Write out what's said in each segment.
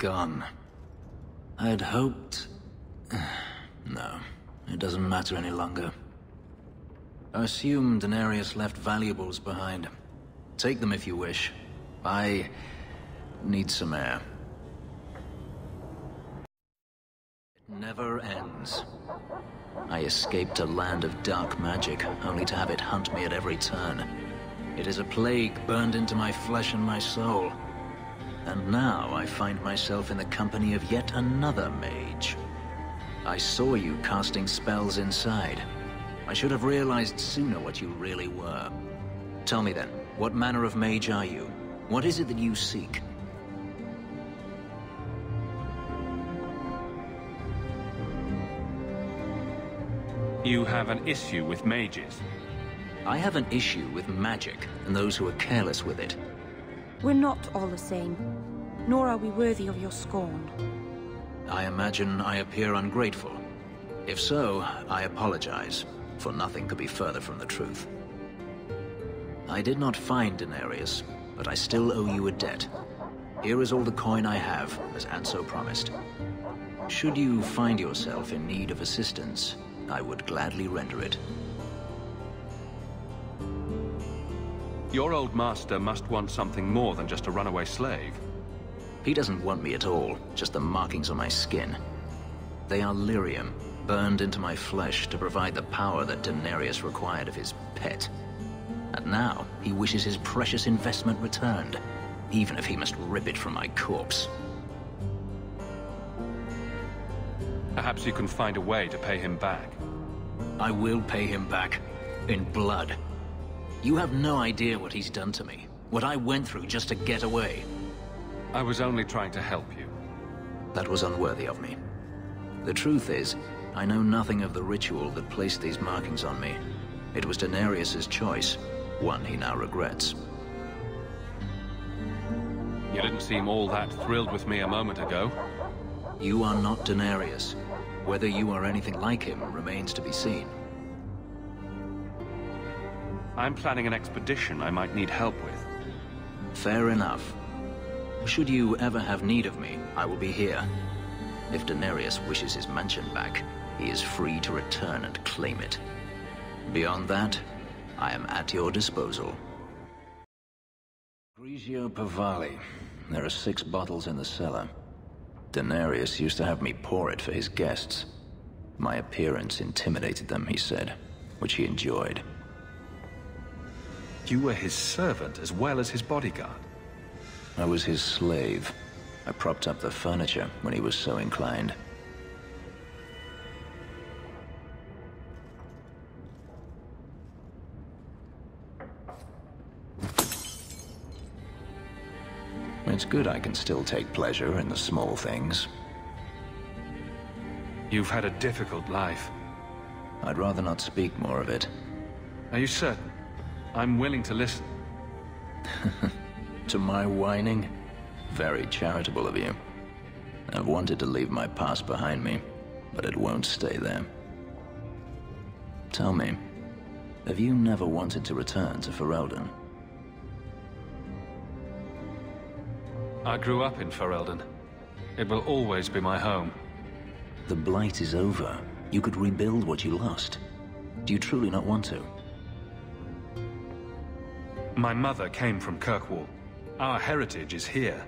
gone. I'd hoped... No, it doesn't matter any longer. I assume Denarius left valuables behind. Take them if you wish. I need some air. It never ends. I escaped a land of dark magic, only to have it hunt me at every turn. It is a plague burned into my flesh and my soul. And now I find myself in the company of yet another mage. I saw you casting spells inside. I should have realized sooner what you really were. Tell me then, what manner of mage are you? What is it that you seek? You have an issue with mages? I have an issue with magic, and those who are careless with it. We're not all the same, nor are we worthy of your scorn. I imagine I appear ungrateful. If so, I apologize, for nothing could be further from the truth. I did not find Denarius, but I still owe you a debt. Here is all the coin I have, as Anso promised. Should you find yourself in need of assistance, I would gladly render it. Your old master must want something more than just a runaway slave. He doesn't want me at all, just the markings on my skin. They are lyrium, burned into my flesh to provide the power that Denarius required of his pet. And now, he wishes his precious investment returned, even if he must rip it from my corpse. Perhaps you can find a way to pay him back. I will pay him back. In blood. You have no idea what he's done to me. What I went through just to get away. I was only trying to help you. That was unworthy of me. The truth is, I know nothing of the ritual that placed these markings on me. It was Denarius's choice, one he now regrets. You didn't seem all that thrilled with me a moment ago. You are not Denarius. Whether you are anything like him remains to be seen. I'm planning an expedition I might need help with. Fair enough. Should you ever have need of me, I will be here. If Denarius wishes his mansion back, he is free to return and claim it. Beyond that, I am at your disposal. Grigio Pavali. There are 6 bottles in the cellar. Denarius used to have me pour it for his guests. My appearance intimidated them, he said, which he enjoyed. You were his servant as well as his bodyguard. I was his slave. I propped up the furniture when he was so inclined. It's good I can still take pleasure in the small things. You've had a difficult life. I'd rather not speak more of it. Are you certain? I'm willing to listen. To my whining? Very charitable of you. I've wanted to leave my past behind me, but it won't stay there. Tell me, have you never wanted to return to Ferelden? I grew up in Ferelden. It will always be my home. The Blight is over. You could rebuild what you lost. Do you truly not want to? My mother came from Kirkwall. Our heritage is here.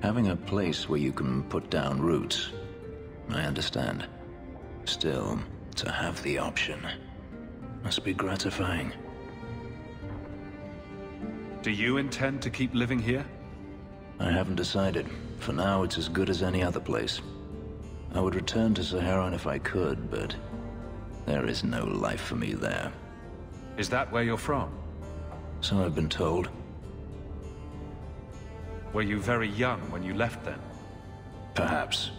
Having a place where you can put down roots, I understand. Still, to have the option must be gratifying. Do you intend to keep living here? I haven't decided. For now, it's as good as any other place. I would return to Saharan if I could, but there is no life for me there. Is that where you're from? So I've been told. Were you very young when you left then? Perhaps.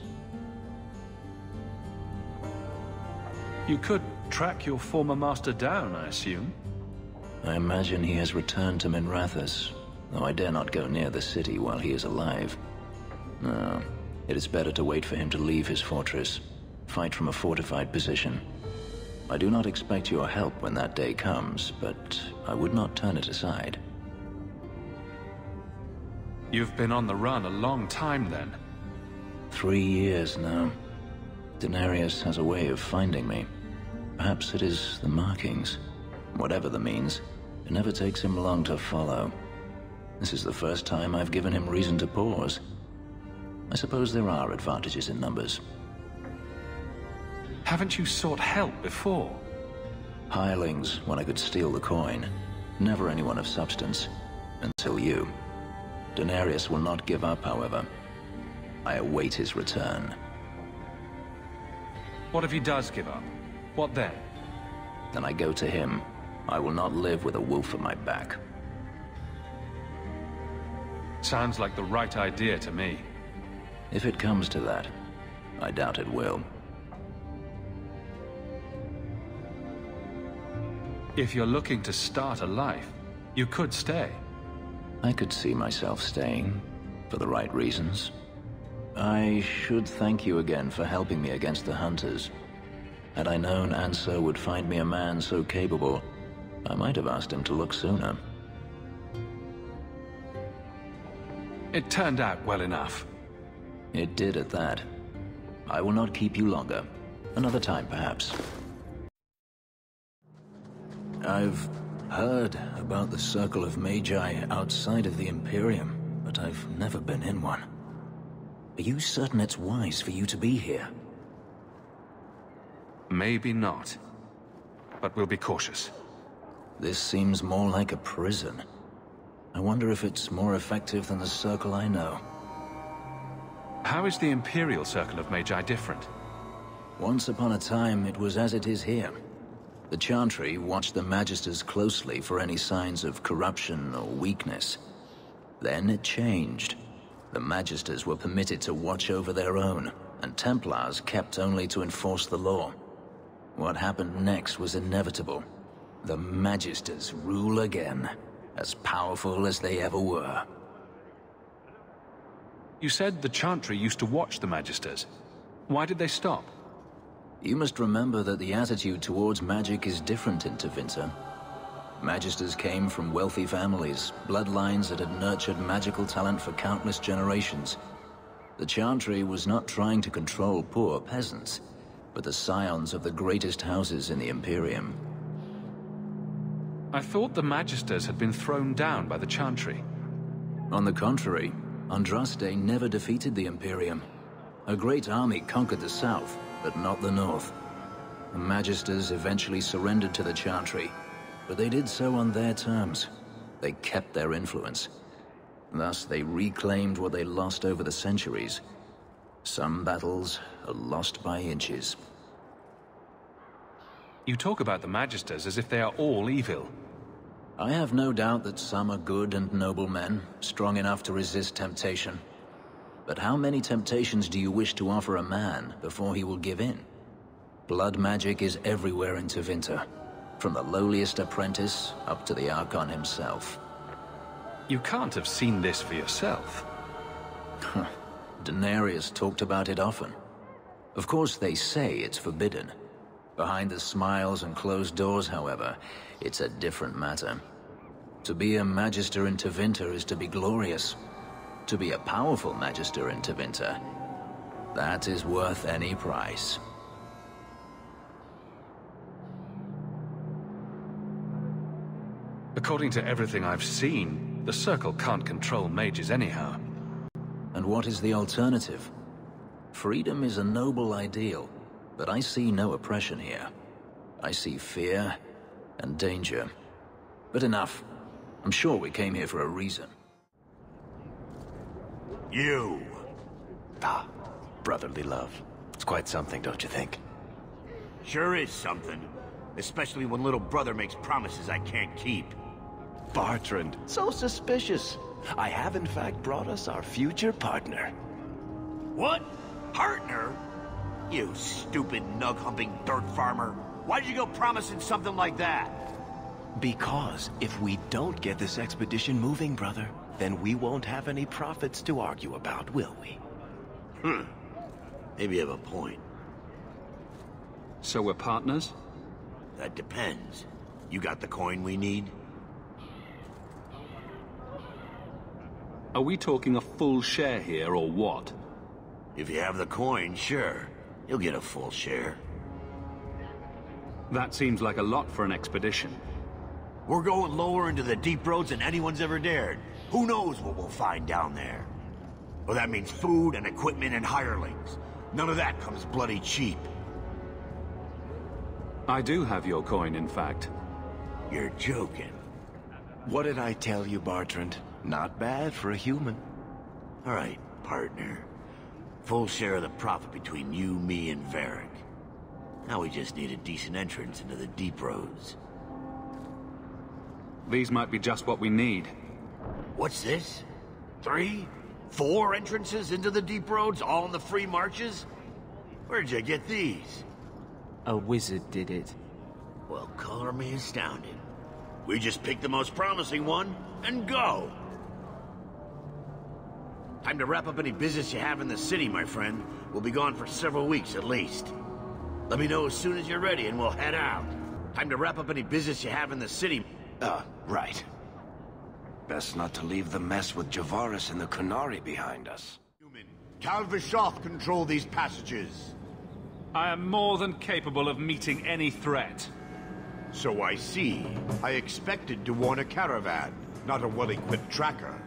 You could track your former master down, I assume? I imagine he has returned to Minrathous, though I dare not go near the city while he is alive. No, it is better to wait for him to leave his fortress, fight from a fortified position. I do not expect your help when that day comes, but I would not turn it aside. You've been on the run a long time then. 3 years now. Denarius has a way of finding me. Perhaps it is the markings. Whatever the means, it never takes him long to follow. This is the first time I've given him reason to pause. I suppose there are advantages in numbers. Haven't you sought help before? Hirelings, when I could steal the coin. Never anyone of substance. Until you. Denarius will not give up, however. I await his return. What if he does give up? What then? Then I go to him. I will not live with a wolf at my back. Sounds like the right idea to me. If it comes to that, I doubt it will. If you're looking to start a life, you could stay. I could see myself staying, for the right reasons. I should thank you again for helping me against the Hunters. Had I known Ansar would find me a man so capable, I might have asked him to look sooner. It turned out well enough. It did at that. I will not keep you longer. Another time, perhaps. I've heard about the Circle of Magi outside of the Imperium, but I've never been in one. Are you certain it's wise for you to be here? Maybe not. But we'll be cautious. This seems more like a prison. I wonder if it's more effective than the Circle I know. How is the Imperial Circle of Magi different? Once upon a time, it was as it is here. The Chantry watched the Magisters closely for any signs of corruption or weakness. Then it changed. The Magisters were permitted to watch over their own, and Templars kept only to enforce the law. What happened next was inevitable. The Magisters rule again, as powerful as they ever were. You said the Chantry used to watch the Magisters. Why did they stop? You must remember that the attitude towards magic is different in Tevinter. Magisters came from wealthy families, bloodlines that had nurtured magical talent for countless generations. The Chantry was not trying to control poor peasants, but the scions of the greatest houses in the Imperium. I thought the Magisters had been thrown down by the Chantry. On the contrary, Andraste never defeated the Imperium. A great army conquered the south, but not the north. The Magisters eventually surrendered to the Chantry, but they did so on their terms. They kept their influence. Thus, they reclaimed what they lost over the centuries. Some battles are lost by inches. You talk about the Magisters as if they are all evil. I have no doubt that some are good and noble men, strong enough to resist temptation. But how many temptations do you wish to offer a man before he will give in? Blood magic is everywhere in Tevinter, from the lowliest apprentice up to the Archon himself. You can't have seen this for yourself. Denarius talked about it often. Of course, they say it's forbidden. Behind the smiles and closed doors, however, it's a different matter. To be a Magister in Tevinter is to be glorious. To be a powerful Magister in Tevinter, that is worth any price. According to everything I've seen, the Circle can't control mages anyhow. And what is the alternative? Freedom is a noble ideal, but I see no oppression here. I see fear and danger. But enough. I'm sure we came here for a reason. You! Ah, brotherly love. It's quite something, don't you think? Sure is something. Especially when little brother makes promises I can't keep. Bartrand, so suspicious. I have in fact brought us our future partner. What? Partner? You stupid nug-humping dirt farmer. Why'd you go promising something like that? Because if we don't get this expedition moving, brother, then we won't have any profits to argue about, will we? Maybe you have a point. So we're partners? That depends. You got the coin we need? Are we talking a full share here, or what? If you have the coin, sure. You'll get a full share. That seems like a lot for an expedition. We're going lower into the deep roads than anyone's ever dared. Who knows what we'll find down there? Well, that means food and equipment and hirelings. None of that comes bloody cheap. I do have your coin, in fact. You're joking. What did I tell you, Bartrand? Not bad for a human. All right, partner. Full share of the profit between you, me, and Varric. Now we just need a decent entrance into the deep roads. These might be just what we need. What's this? 3? 4 entrances into the deep roads, all in the free marches? Where'd you get these? A wizard did it. Well, color me astounded. We just pick the most promising one, and go! Time to wrap up any business you have in the city, my friend. We'll be gone for several weeks at least. Let me know as soon as you're ready and we'll head out. Time to wrap up any business you have in the city. Right. Best not to leave the mess with Javaris and the Qunari behind us. Human, Tal Vashoth control these passages. I am more than capable of meeting any threat. So I see. I expected to warn a caravan, not a well-equipped tracker.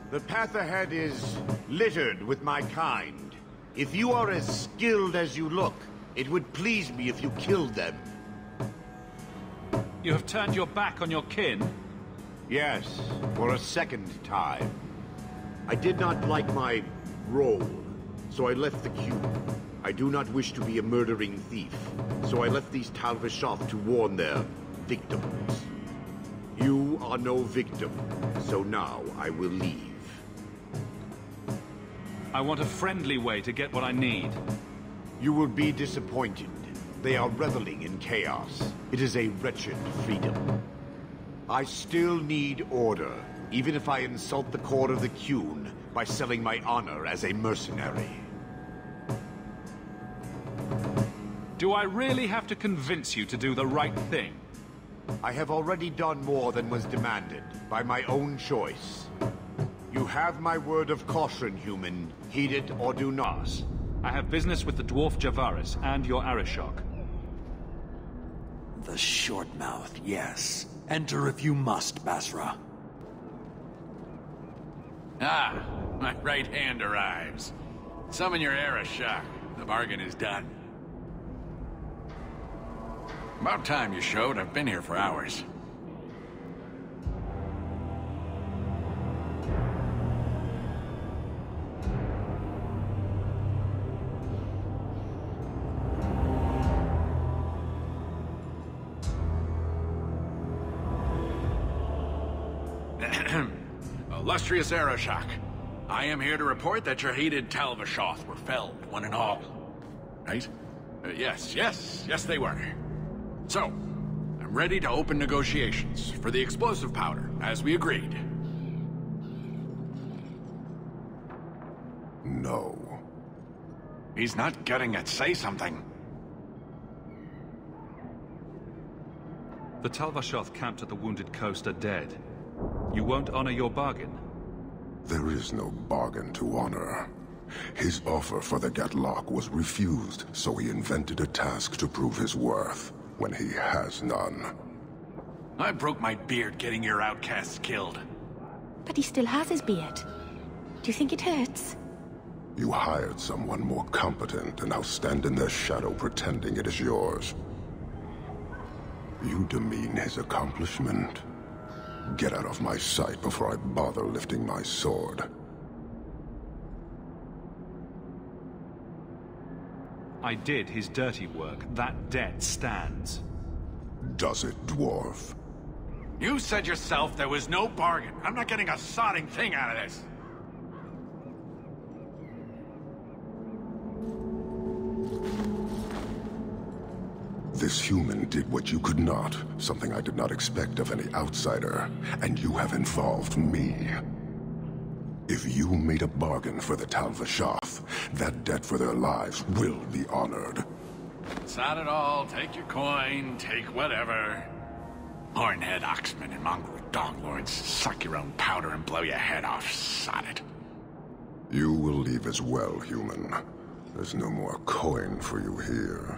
The path ahead is littered with my kind. If you are as skilled as you look, it would please me if you killed them. You have turned your back on your kin? Yes, for a second time. I did not like my role, so I left the cube. I do not wish to be a murdering thief, so I left these Tal Vashoth to warn their victims. You are no victim, so now I will leave. I want a friendly way to get what I need. You will be disappointed. They are reveling in chaos. It is a wretched freedom. I still need order, even if I insult the core of the Qun by selling my honor as a mercenary. Do I really have to convince you to do the right thing? I have already done more than was demanded, by my own choice. You have my word of caution, human. Heed it or do not. I have business with the dwarf Javaris and your Arishok. The short mouth, yes. Enter if you must, Basra. Ah, my right hand arrives. Summon your Arishok. The bargain is done. About time you showed. I've been here for hours. Illustrious Arishok, I am here to report that your hated Tal Vashoth were felled, one and all. Right? Yes, they were. So, I'm ready to open negotiations for the explosive powder, as we agreed. No. He's not getting it. Say something. The Tal Vashoth camped at the Wounded Coast are dead. You won't honor your bargain? There is no bargain to honor. His offer for the Gatlock was refused, so he invented a task to prove his worth, when he has none. I broke my beard getting your outcasts killed. But he still has his beard. Do you think it hurts? You hired someone more competent and now stand in their shadow pretending it is yours. You demean his accomplishment. Get out of my sight before I bother lifting my sword. I did his dirty work. That debt stands. Does it, dwarf? You said yourself there was no bargain. I'm not getting a sodding thing out of this. This human did what you could not, something I did not expect of any outsider, and you have involved me. If you made a bargain for the Tal Vashoth, that debt for their lives will be honored. Sod it all, take your coin, take whatever. Hornhead Oxman and Mongrel Donglords, suck your own powder and blow your head off, sod it. You will leave as well, human. There's no more coin for you here.